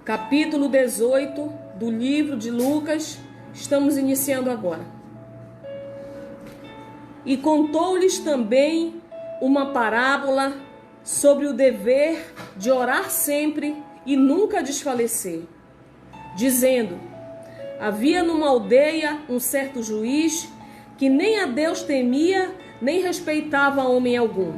capítulo 18 do livro de Lucas. Estamos iniciando agora. E contou-lhes também uma parábola sobre o dever de orar sempre e nunca desfalecer, dizendo: havia numa aldeia um certo juiz que nem a Deus temia, nem respeitava homem algum.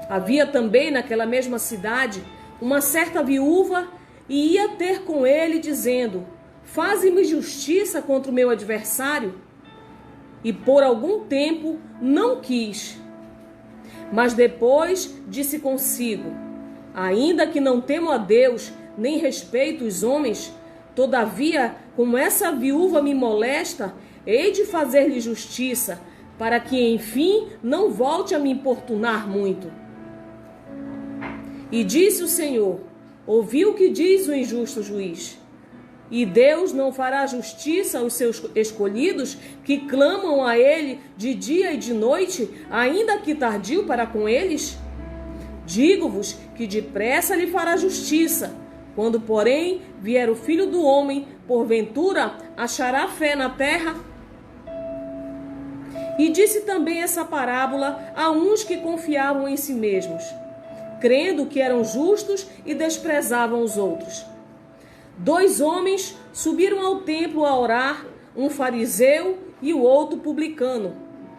Havia também naquela mesma cidade uma certa viúva, e ia ter com ele, dizendo: faze-me justiça contra o meu adversário. E por algum tempo não quis. Mas depois disse consigo: ainda que não temo a Deus, nem respeito os homens, todavia, como essa viúva me molesta, hei de fazer-lhe justiça, para que, enfim, não volte a me importunar muito. E disse o Senhor: ouvi o que diz o injusto juiz. E Deus não fará justiça aos seus escolhidos, que clamam a Ele de dia e de noite, ainda que tardio para com eles? Digo-vos que depressa lhe fará justiça. Quando, porém, vier o Filho do Homem, porventura achará fé na terra? E disse também essa parábola a uns que confiavam em si mesmos, crendo que eram justos e desprezavam os outros. 2 homens subiram ao templo a orar, um fariseu e o outro publicano.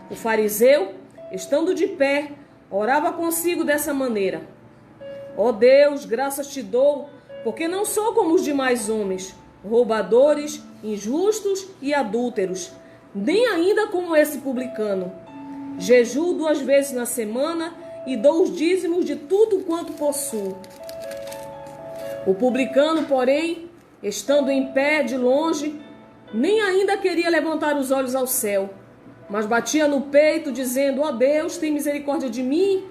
O fariseu, estando de pé, orava consigo dessa maneira: ó Deus, graças te dou, porque não sou como os demais homens, roubadores, injustos e adúlteros, nem ainda como esse publicano. Jejuo 2 vezes na semana e dou os dízimos de tudo quanto possuo. O publicano, porém, estando em pé de longe, nem ainda queria levantar os olhos ao céu, mas batia no peito, dizendo: ó Deus, tem misericórdia de mim,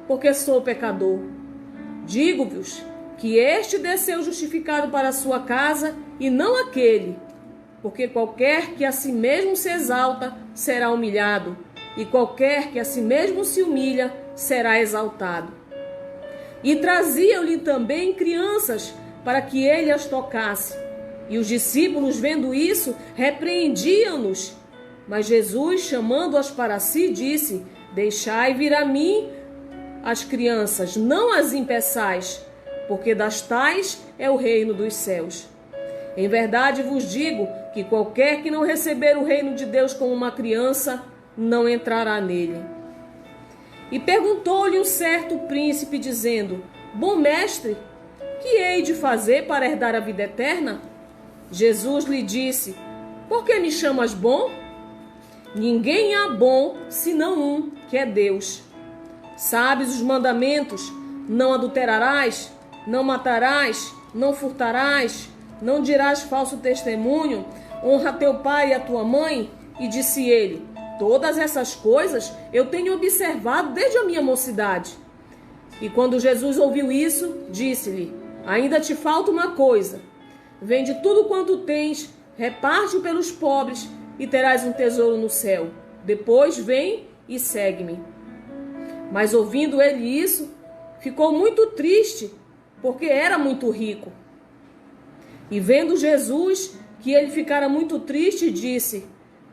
porque sou pecador. Digo-vos que este desceu justificado para a sua casa, e não aquele, porque qualquer que a si mesmo se exalta será humilhado, e qualquer que a si mesmo se humilha será exaltado. E traziam-lhe também crianças, para que ele as tocasse. E os discípulos, vendo isso, repreendiam-nos. Mas Jesus, chamando-as para si, disse: deixai vir a mim as crianças, não as impeçais, porque das tais é o reino dos céus. Em verdade vos digo que qualquer que não receber o reino de Deus como uma criança, não entrará nele. E perguntou-lhe um certo príncipe, dizendo: bom mestre, que hei de fazer para herdar a vida eterna? Jesus lhe disse: por que me chamas bom? Ninguém há bom, senão um, que é Deus. Sabes os mandamentos: não adulterarás, não matarás, não furtarás, não dirás falso testemunho, honra teu pai e a tua mãe. E disse ele: todas essas coisas eu tenho observado desde a minha mocidade. E quando Jesus ouviu isso, disse-lhe: ainda te falta uma coisa. Vende tudo quanto tens, reparte pelos pobres, e terás um tesouro no céu. Depois vem e segue-me. Mas ouvindo ele isso, ficou muito triste, porque era muito rico. E vendo Jesus que ele ficara muito triste, disse: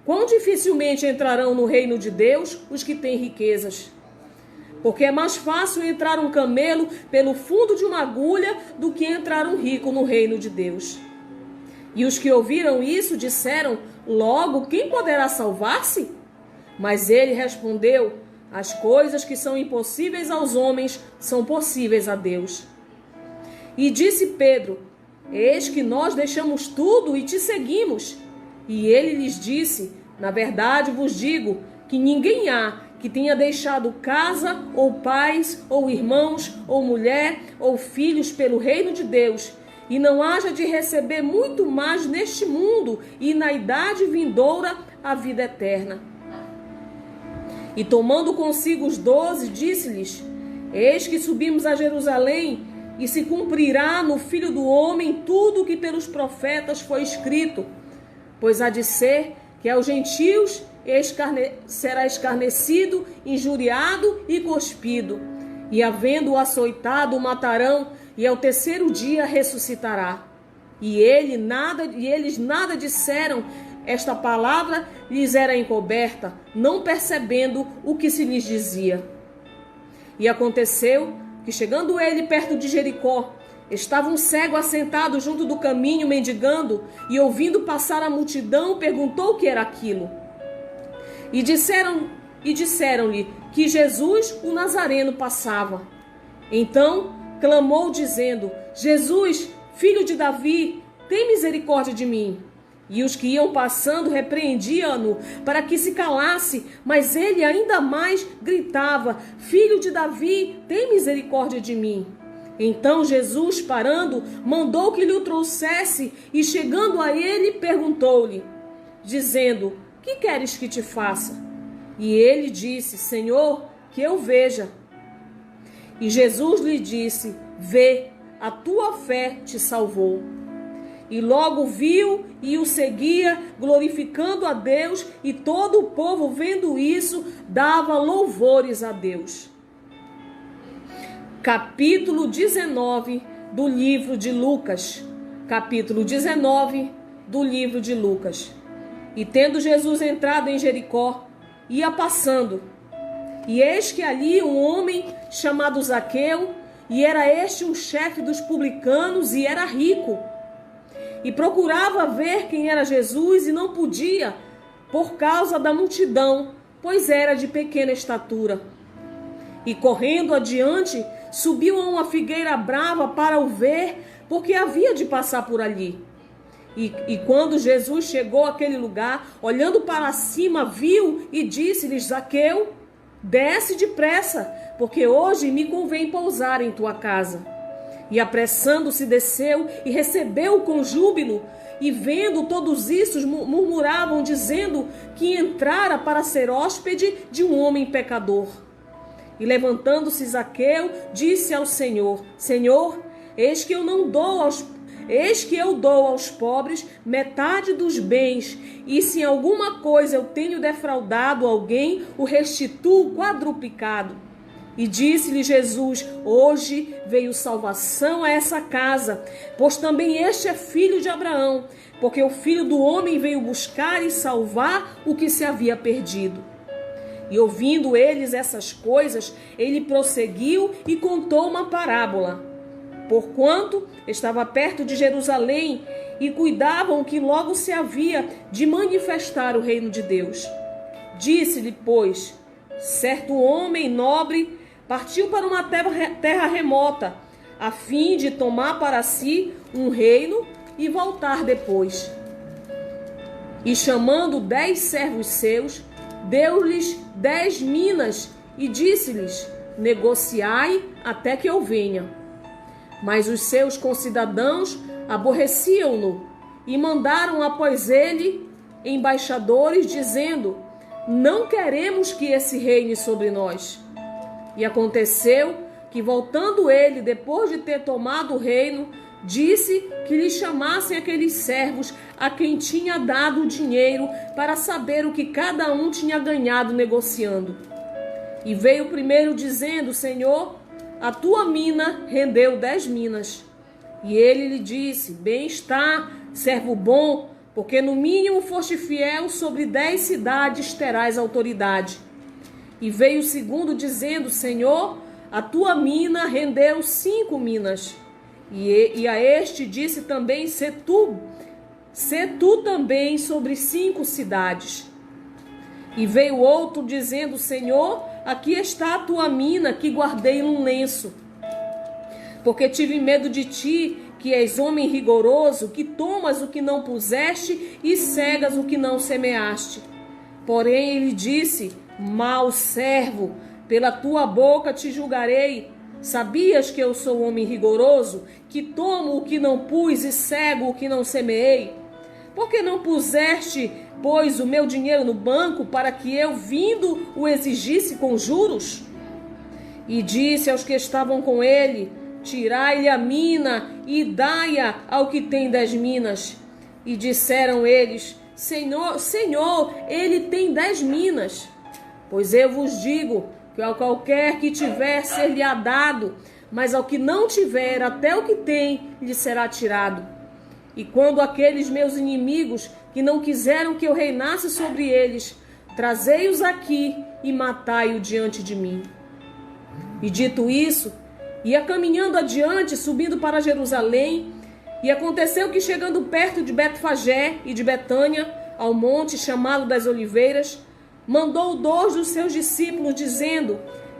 quão dificilmente entrarão no reino de Deus os que têm riquezas. Porque é mais fácil entrar um camelo pelo fundo de uma agulha do que entrar um rico no reino de Deus. E os que ouviram isso disseram: logo, quem poderá salvar-se? Mas ele respondeu: as coisas que são impossíveis aos homens são possíveis a Deus. E disse Pedro: eis que nós deixamos tudo e te seguimos. E ele lhes disse: na verdade vos digo que ninguém há que tenha deixado casa, ou pais, ou irmãos, ou mulher, ou filhos pelo reino de Deus, e não haja de receber muito mais neste mundo e na idade vindoura a vida eterna. E tomando consigo os 12, disse-lhes: eis que subimos a Jerusalém, e se cumprirá no Filho do Homem tudo o que pelos profetas foi escrito. Pois há de ser que aos gentios será escarnecido, injuriado e cuspido. E havendo-o açoitado, o matarão, e ao terceiro dia ressuscitará. E eles nada disseram, esta palavra lhes era encoberta, não percebendo o que se lhes dizia. E aconteceu que, chegando ele perto de Jericó, estava um cego assentado junto do caminho, mendigando, e ouvindo passar a multidão, perguntou o que era aquilo. E disseram-lhe que Jesus, o Nazareno, passava. Então clamou, dizendo: Jesus, filho de Davi, tem misericórdia de mim. E os que iam passando repreendiam-no para que se calasse, mas ele ainda mais gritava: Filho de Davi, tem misericórdia de mim. Então Jesus, parando, mandou que lhe o trouxesse, e chegando a ele, perguntou-lhe, dizendo: Que queres que te faça? E ele disse: Senhor, que eu veja. E Jesus lhe disse: Vê, a tua fé te salvou. E logo viu e o seguia, glorificando a Deus, e todo o povo, vendo isso, dava louvores a Deus. Capítulo 19 do livro de Lucas. Capítulo 19 do livro de Lucas. E tendo Jesus entrado em Jericó, ia passando. E eis que ali um homem chamado Zaqueu, e era este um chefe dos publicanos, e era rico. E procurava ver quem era Jesus, e não podia, por causa da multidão, pois era de pequena estatura. E correndo adiante, subiu a uma figueira brava para o ver, porque havia de passar por ali. E quando Jesus chegou àquele lugar, olhando para cima, viu e disse-lhe: Zaqueu, desce depressa, porque hoje me convém pousar em tua casa. E apressando-se desceu e recebeu-o com júbilo. E vendo todos isso, murmuravam, dizendo que entrara para ser hóspede de um homem pecador. E levantando-se Zaqueu, disse ao Senhor: Senhor, eis que eu dou aos pobres metade dos bens, e se em alguma coisa eu tenho defraudado alguém, o restituo quadruplicado. E disse-lhe Jesus: Hoje veio salvação a essa casa, pois também este é filho de Abraão, porque o Filho do Homem veio buscar e salvar o que se havia perdido. E ouvindo eles essas coisas, ele prosseguiu e contou uma parábola. Porquanto estava perto de Jerusalém e cuidavam que logo se havia de manifestar o reino de Deus. Disse-lhe, pois, certo homem nobre partiu para uma terra remota, a fim de tomar para si um reino e voltar depois. E chamando 10 servos seus, deu-lhes 10 minas e disse-lhes: negociai até que eu venha. Mas os seus concidadãos aborreciam-no e mandaram após ele embaixadores, dizendo: não queremos que esse reine sobre nós. E aconteceu que, voltando ele, depois de ter tomado o reino, disse que lhe chamassem aqueles servos a quem tinha dado o dinheiro, para saber o que cada um tinha ganhado negociando. E veio o primeiro dizendo: Senhor, a tua mina rendeu 10 minas. E ele lhe disse: bem está, servo bom, porque no mínimo foste fiel, sobre 10 cidades terás autoridade. E veio o segundo dizendo: Senhor, a tua mina rendeu 5 minas. E a este disse também: sê tu também sobre 5 cidades. E veio outro dizendo: Senhor, aqui está a tua mina, que guardei num lenço. Porque tive medo de ti, que és homem rigoroso, que tomas o que não puseste e cegas o que não semeaste. Porém ele disse: mau servo, pela tua boca te julgarei. Sabias que eu sou homem rigoroso, que tomo o que não pus e cego o que não semeei? Por que não puseste, pois, o meu dinheiro no banco, para que eu, vindo, o exigisse com juros? E disse aos que estavam com ele: tirai-lhe a mina e dai-a ao que tem 10 minas. E disseram eles: Senhor, ele tem 10 minas. Pois eu vos digo que a qualquer que tiver ser-lhe-á dado, mas ao que não tiver, até o que tem lhe será tirado. E quando aqueles meus inimigos, que não quiseram que eu reinasse sobre eles, trazei-os aqui e matai-o diante de mim. E dito isso, ia caminhando adiante, subindo para Jerusalém, e aconteceu que, chegando perto de Betfagé e de Betânia, ao monte chamado das Oliveiras, mandou 2 dos seus discípulos, dizendo: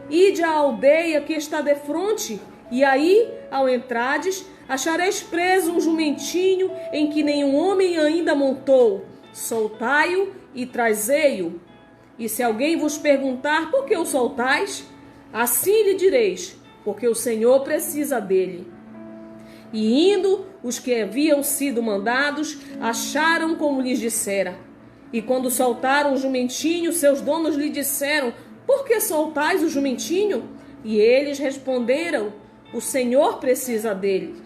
Ide à aldeia que está defronte, e aí, ao entrardes, achareis preso um jumentinho em que nenhum homem ainda montou. Soltai-o e trazei-o. E se alguém vos perguntar por que o soltais, assim lhe direis: porque o Senhor precisa dele. E indo, os que haviam sido mandados acharam como lhes dissera. E quando soltaram o jumentinho, seus donos lhe disseram: por que soltais o jumentinho? E eles responderam: o Senhor precisa dele.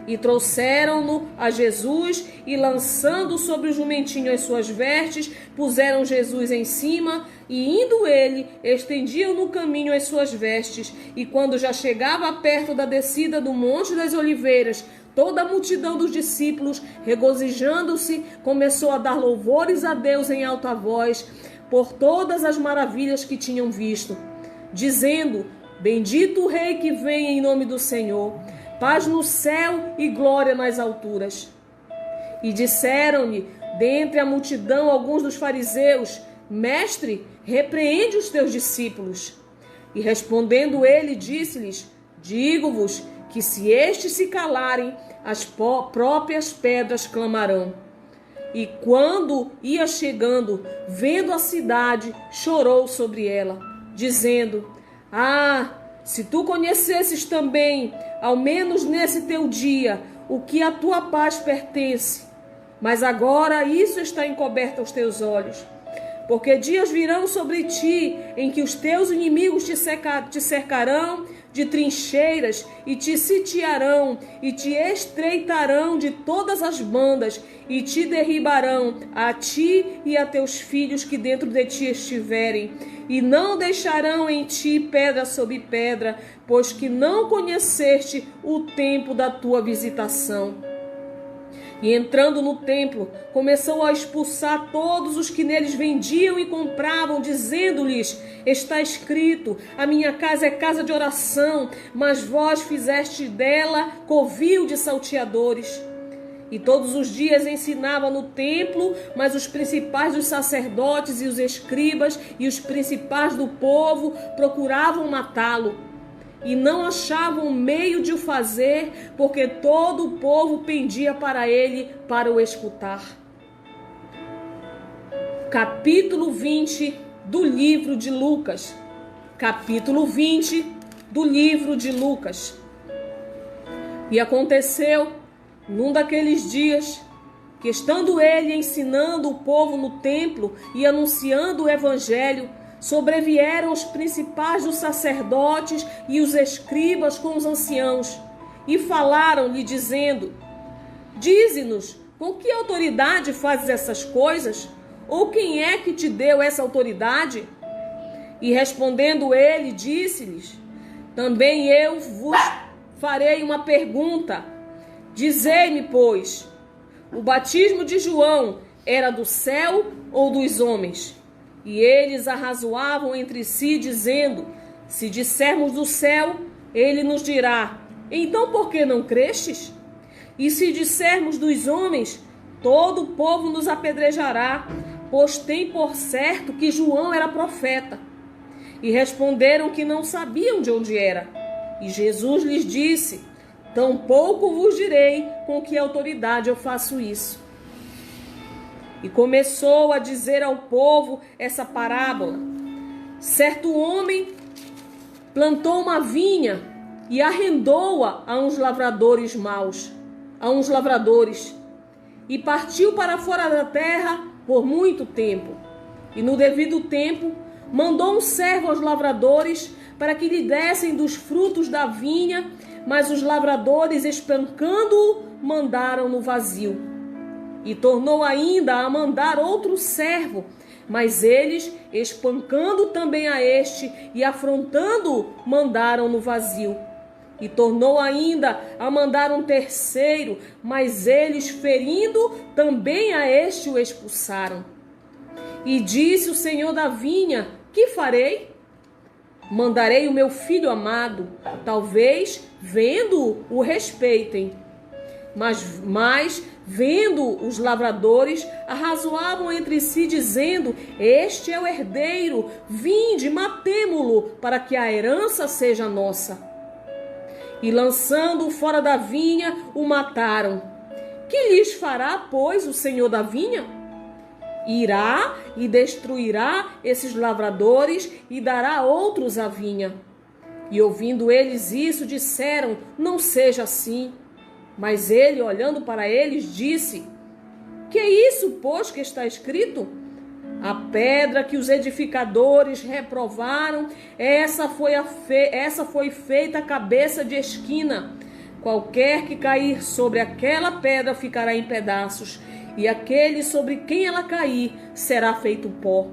E trouxeram-no a Jesus, e lançando sobre o jumentinho as suas vestes, puseram Jesus em cima, e indo ele, estendiam no caminho as suas vestes. E quando já chegava perto da descida do Monte das Oliveiras, toda a multidão dos discípulos, regozijando-se, começou a dar louvores a Deus em alta voz, por todas as maravilhas que tinham visto, dizendo: bendito o Rei que vem em nome do Senhor, paz no céu e glória nas alturas. E disseram-lhe, dentre a multidão, alguns dos fariseus: Mestre, repreende os teus discípulos. E respondendo ele, disse-lhes: digo-vos que se estes se calarem, as próprias pedras clamarão. E quando ia chegando, vendo a cidade, chorou sobre ela, dizendo: ah, se tu conhecesses também, ao menos nesse teu dia, o que a tua paz pertence. Mas agora isso está encoberto aos teus olhos. Porque dias virão sobre ti, em que os teus inimigos te cercarão de trincheiras, e te sitiarão, e te estreitarão de todas as bandas, e te derribarão, a ti e a teus filhos que dentro de ti estiverem. E não deixarão em ti pedra sobre pedra, pois que não conheceste o tempo da tua visitação. E entrando no templo, começou a expulsar todos os que neles vendiam e compravam, dizendo-lhes: está escrito, a minha casa é casa de oração, mas vós fizeste dela covil de salteadores. E todos os dias ensinava no templo, mas os principais dos sacerdotes e os escribas e os principais do povo procuravam matá-lo. E não achavam meio de o fazer, porque todo o povo pendia para ele para o escutar. Capítulo 20 do livro de Lucas. Capítulo 20 do livro de Lucas. E aconteceu, num daqueles dias, que estando ele ensinando o povo no templo e anunciando o evangelho, sobrevieram os principais dos sacerdotes e os escribas com os anciãos, e falaram-lhe, dizendo: dize-nos, com que autoridade fazes essas coisas? Ou quem é que te deu essa autoridade? E respondendo ele, disse-lhes: também eu vos farei uma pergunta. Dizei-me, pois, o batismo de João era do céu ou dos homens? E eles arrazoavam entre si, dizendo: se dissermos do céu, ele nos dirá: então por que não crestes? E se dissermos dos homens, todo o povo nos apedrejará, pois tem por certo que João era profeta. E responderam que não sabiam de onde era. E Jesus lhes disse: tampouco vos direi com que autoridade eu faço isso. E começou a dizer ao povo essa parábola. Certo homem plantou uma vinha e arrendou-a a uns lavradores maus, e partiu para fora da terra por muito tempo. E no devido tempo mandou um servo aos lavradores para que lhe dessem dos frutos da vinha, mas os lavradores, espancando-o, mandaram-no vazio. E tornou ainda a mandar outro servo, mas eles, espancando também a este e afrontando-o, mandaram-no vazio. E tornou ainda a mandar um terceiro, mas eles, ferindo, também a este o expulsaram. E disse o senhor da vinha: que farei? Mandarei o meu filho amado, talvez, vendo-o, o respeitem. Mas vendo os lavradores, arrazoavam entre si, dizendo: este é o herdeiro, vinde, matemo-lo, para que a herança seja nossa. E lançando-o fora da vinha, o mataram. Que lhes fará, pois, o senhor da vinha? Irá e destruirá esses lavradores e dará outros à vinha. E ouvindo eles isso, disseram: não seja assim. Mas ele, olhando para eles, disse: que é isso, pois, que está escrito? A pedra que os edificadores reprovaram, essa foi feita a cabeça de esquina. Qualquer que cair sobre aquela pedra ficará em pedaços, e aquele sobre quem ela cair será feito pó.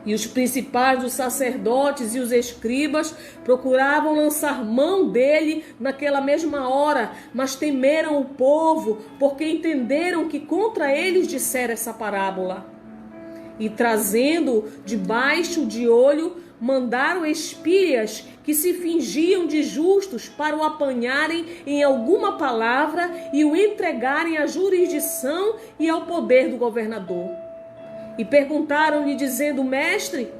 E os principais dos sacerdotes e os escribas procuravam lançar mão dele naquela mesma hora, mas temeram o povo, porque entenderam que contra eles dissera essa parábola. E trazendo debaixo de olho, mandaram espias que se fingiam de justos para o apanharem em alguma palavra e o entregarem à jurisdição e ao poder do governador. E perguntaram-lhe, dizendo: mestre,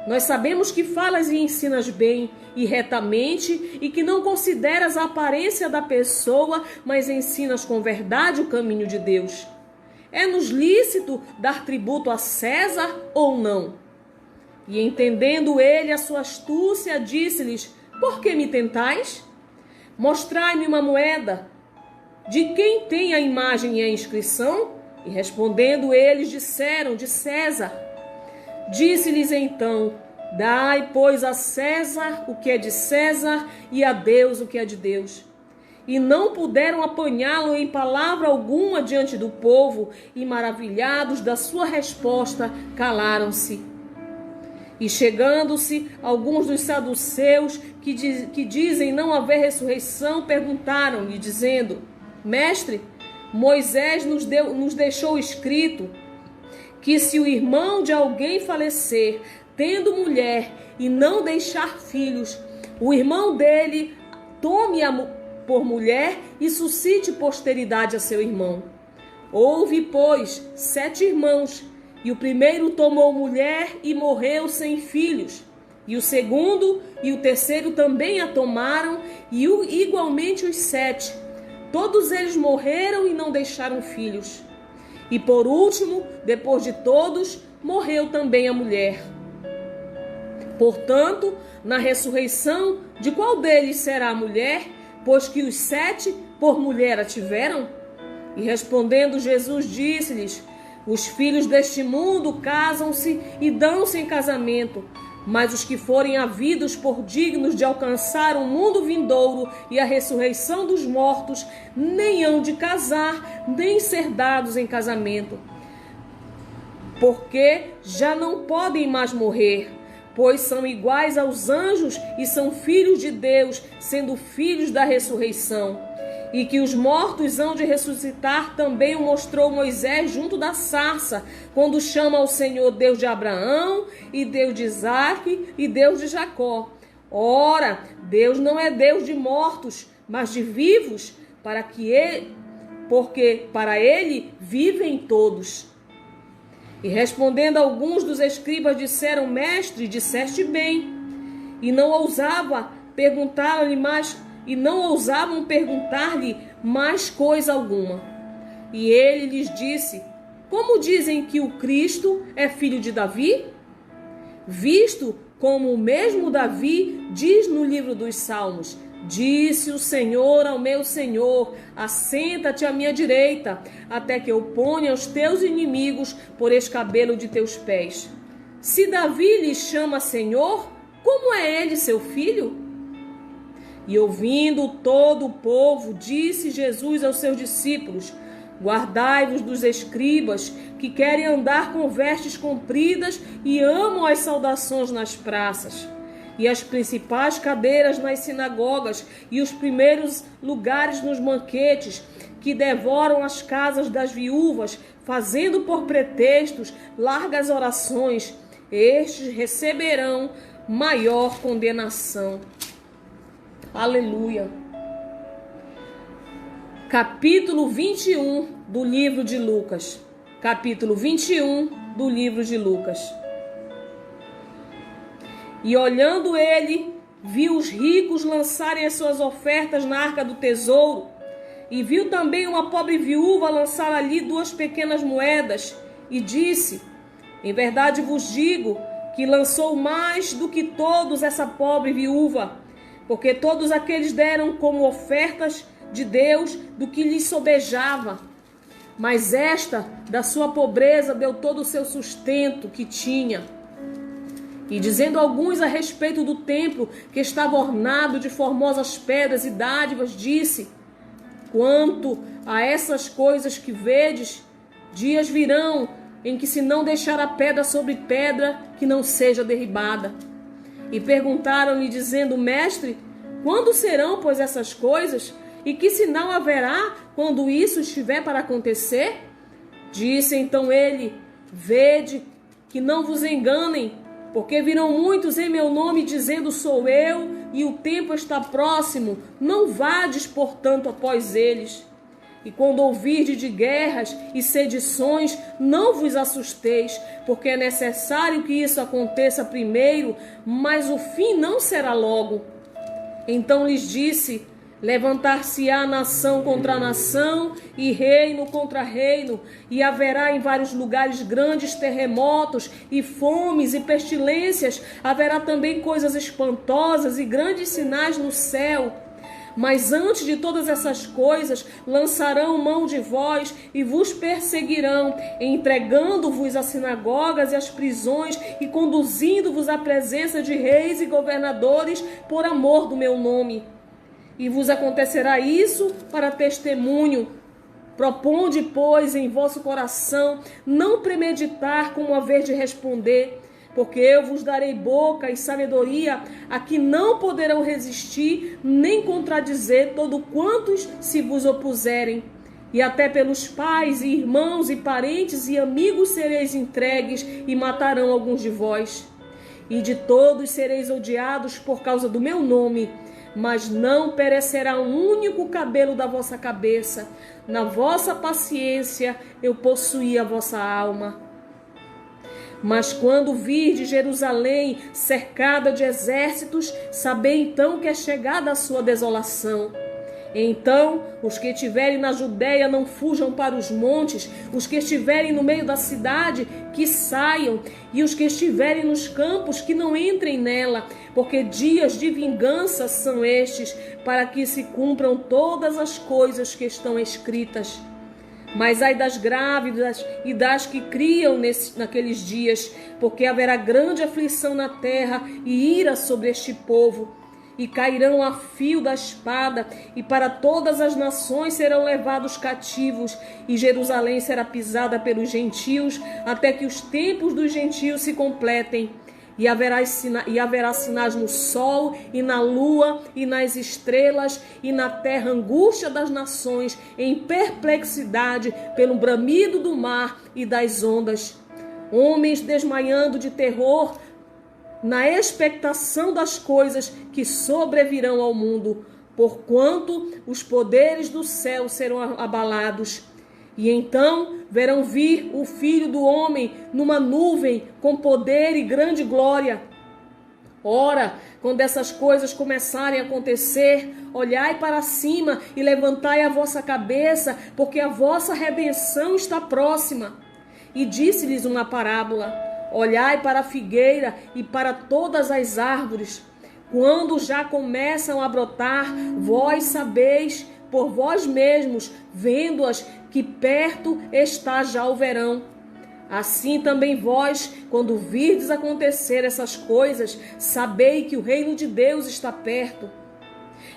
nós sabemos que falas e ensinas bem e retamente, e que não consideras a aparência da pessoa, mas ensinas com verdade o caminho de Deus. É-nos lícito dar tributo a César ou não? E entendendo ele a sua astúcia, disse-lhes: por que me tentais? Mostrai-me uma moeda. De quem tem a imagem e a inscrição? E respondendo eles, disseram: de César. Disse-lhes então: dai, pois, a César o que é de César e a Deus o que é de Deus. E não puderam apanhá-lo em palavra alguma diante do povo, e maravilhados da sua resposta, calaram-se. E chegando-se alguns dos saduceus, que dizem não haver ressurreição, perguntaram-lhe, dizendo: mestre, Moisés nos deixou escrito que se o irmão de alguém falecer, tendo mulher e não deixar filhos, o irmão dele tome-a por mulher e suscite posteridade a seu irmão. Houve, pois, 7 irmãos, e o primeiro tomou mulher e morreu sem filhos. E o segundo e o terceiro também a tomaram, e igualmente os 7. Todos eles morreram e não deixaram filhos. E por último, depois de todos, morreu também a mulher. Portanto, na ressurreição, de qual deles será a mulher, pois que os 7 por mulher a tiveram? E respondendo Jesus, disse-lhes: os filhos deste mundo casam-se e dão-se em casamento, mas os que forem havidos por dignos de alcançar o mundo vindouro e a ressurreição dos mortos, nem hão de casar, nem ser dados em casamento, porque já não podem mais morrer, pois são iguais aos anjos e são filhos de Deus, sendo filhos da ressurreição. E que os mortos hão de ressuscitar também o mostrou Moisés junto da sarça, quando chama ao Senhor Deus de Abraão, e Deus de Isaque, e Deus de Jacó. Ora, Deus não é Deus de mortos, mas de vivos, porque para ele vivem todos. E respondendo alguns dos escribas, disseram: mestre, disseste bem. E não ousavam perguntar-lhe mais coisa alguma. E ele lhes disse: como dizem que o Cristo é filho de Davi? Visto como o mesmo Davi diz no livro dos Salmos: disse o Senhor ao meu Senhor: assenta-te à minha direita, até que eu ponha os teus inimigos por escabelo de teus pés. Se Davi lhe chama Senhor, como é ele seu filho? E ouvindo todo o povo, disse Jesus aos seus discípulos: guardai-vos dos escribas, que querem andar com vestes compridas e amam as saudações nas praças, e as principais cadeiras nas sinagogas, e os primeiros lugares nos banquetes, que devoram as casas das viúvas, fazendo por pretextos largas orações, estes receberão maior condenação. Aleluia. Capítulo 21 do livro de Lucas. Capítulo 21 do livro de Lucas. E olhando ele, viu os ricos lançarem as suas ofertas na arca do tesouro, e viu também uma pobre viúva lançar ali 2 pequenas moedas, e disse: em verdade vos digo que lançou mais do que todos essa pobre viúva, porque todos aqueles deram como ofertas de Deus do que lhes sobejava, mas esta, da sua pobreza, deu todo o seu sustento que tinha. E dizendo alguns a respeito do templo, que estava ornado de formosas pedras e dádivas, disse: quanto a essas coisas que vedes, dias virão em que se não deixará pedra sobre pedra que não seja derribada. E perguntaram-lhe, dizendo: mestre, quando serão, pois, essas coisas? E que sinal haverá quando isso estiver para acontecer? Disse então ele: vede que não vos enganem, porque virão muitos em meu nome dizendo: sou eu, e o tempo está próximo. Não vades, portanto, após eles. E quando ouvirdes de guerras e sedições, não vos assusteis, porque é necessário que isso aconteça primeiro, mas o fim não será logo. Então lhes disse: levantar-se-á nação contra nação e reino contra reino, e haverá em vários lugares grandes terremotos e fomes e pestilências. Haverá também coisas espantosas e grandes sinais no céu. Mas antes de todas essas coisas, lançarão mão de vós e vos perseguirão, entregando-vos às sinagogas e às prisões e conduzindo-vos à presença de reis e governadores por amor do meu nome. E vos acontecerá isso para testemunho. Proponde, pois, em vosso coração não premeditar como haver de responder, porque eu vos darei boca e sabedoria a que não poderão resistir nem contradizer todo quantos se vos opuserem. E até pelos pais e irmãos e parentes e amigos sereis entregues e matarão alguns de vós. E de todos sereis odiados por causa do meu nome, mas não perecerá um único cabelo da vossa cabeça. Na vossa paciência eu possuí a vossa alma. Mas quando virdes Jerusalém cercada de exércitos, sabei então que é chegada a sua desolação. Então, os que estiverem na Judéia não fujam para os montes, os que estiverem no meio da cidade, que saiam, e os que estiverem nos campos, que não entrem nela, porque dias de vingança são estes, para que se cumpram todas as coisas que estão escritas. Mas ai das grávidas e das que criam naqueles dias, porque haverá grande aflição na terra e ira sobre este povo. E cairão a fio da espada, e para todas as nações serão levados cativos, e Jerusalém será pisada pelos gentios, até que os tempos dos gentios se completem. E haverá sinais no sol, e na lua, e nas estrelas, e na terra angústia das nações, em perplexidade pelo bramido do mar e das ondas. Homens desmaiando de terror, na expectação das coisas que sobrevirão ao mundo, porquanto os poderes do céu serão abalados. E então verão vir o Filho do Homem numa nuvem com poder e grande glória. Ora, quando essas coisas começarem a acontecer, olhai para cima e levantai a vossa cabeça, porque a vossa redenção está próxima. E disse-lhes uma parábola: olhai para a figueira e para todas as árvores. Quando já começam a brotar, vós sabeis por vós mesmos, vendo-as, que perto está já o verão. Assim também vós, quando virdes acontecer essas coisas, sabei que o reino de Deus está perto.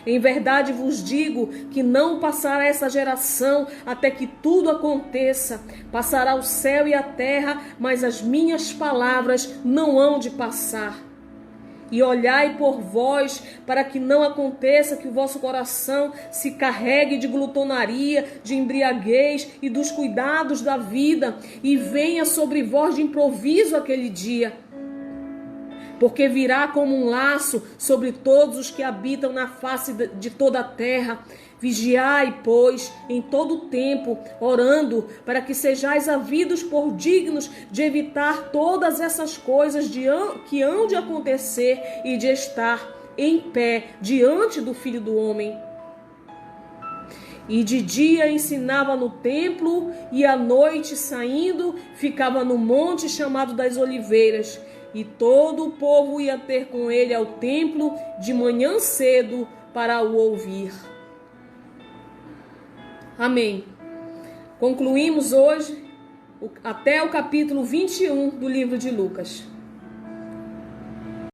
Em verdade vos digo que não passará essa geração até que tudo aconteça. Passará o céu e a terra, mas as minhas palavras não hão de passar. E olhai por vós, para que não aconteça que o vosso coração se carregue de glutonaria, de embriaguez e dos cuidados da vida, e venha sobre vós de improviso aquele dia. Porque virá como um laço sobre todos os que habitam na face de toda a terra. Vigiai, pois, em todo o tempo, orando, para que sejais havidos por dignos de evitar todas essas coisas que hão de acontecer e de estar em pé diante do Filho do Homem. E de dia ensinava no templo, e à noite, saindo, ficava no monte chamado das Oliveiras. E todo o povo ia ter com ele ao templo de manhã cedo para o ouvir. Amém. Concluímos hoje até o capítulo 21 do livro de Lucas.